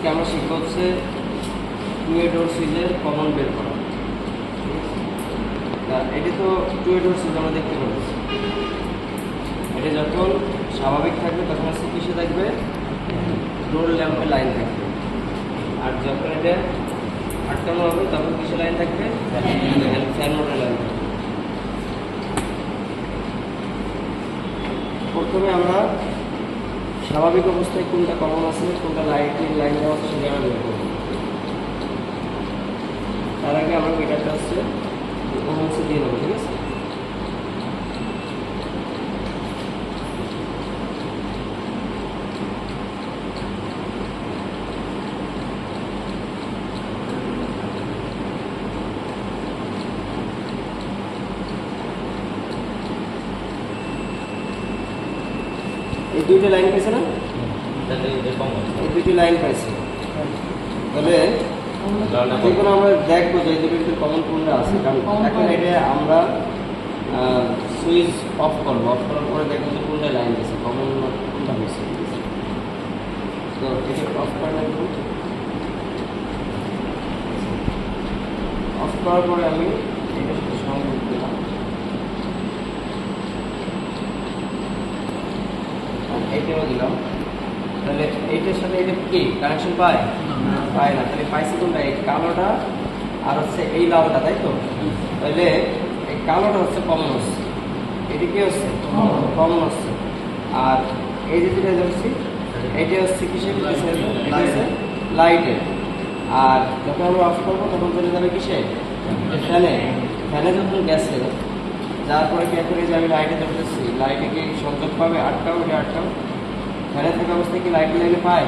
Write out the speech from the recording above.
আজকে আমরা শিখবো হচ্ছে টু ওয়ে ডোর সুইচের কমন বের করা। এটি তো টু ওয়ে ডোর সুইচ আমরা দেখতে পাচ্ছি। এটা যখন স্বাভাবিক থাকবে তখন হচ্ছে কিসে থাকবে, ডোর ল্যাম্পের লাইন থাকবে। আর যখন এটা আটকানো হবে তখন কিসে লাইন থাকবে, ফ্যান মোটর লাইন থাকবে। প্রথমে আমরা স্বাভাবিক অবস্থায় কোনটা কমন আছে, কোনটা লাইটের লাইন দেওয়া আছে সেটা আমরা বের করবো। তার আগে আমরা মিটারটা হচ্ছে ওহমসে দিয়ে দেবো, ঠিক আছে? এই দুইটা লাইন পাইছে না, এই দুইটি লাইন পাইছে। তাহলে এখন আমরা দেখবো যে এই দুটোর ভিতরে কমন কোনটা আছে। কারণ এখন এটা আমরা সুইচ অফ করবো, অফ করার পরে দেখবো যে কোনটা লাইন আছে, কমন কোনটা হয়েছে। তো এটা অফ করে নেব। অফ করার পরে আমি এটার সাথে সংযোগ দিলাম, এইটাও দিলাম। তাহলে এইটার সাথে এটা কি কানেকশন পায়? পায় না। তাহলে পাইছি কোনটা, এই কালোটা আর হচ্ছে এই লালটা, তাই তো? তাহলে এই কালোটা হচ্ছে কমন হচ্ছে, এটি কি হচ্ছে কমন হচ্ছে। আর এই যে যেটা ধরছি এইটা হচ্ছে কিসের, এটা হচ্ছে লাইটের। আর যখন আমরা অফ করবো তখন চলে যাবে কিসে, ফ্যানে। ফ্যানে যখন গেছে যার পরে কি করে যে আমি লাইটে ধরতেছি, লাইটে কি সংযোগ পাবে, আটকাও, এটা আটকাও। ফ্যানে থাকা অবস্থায় কি লাইট লাইনে পায়?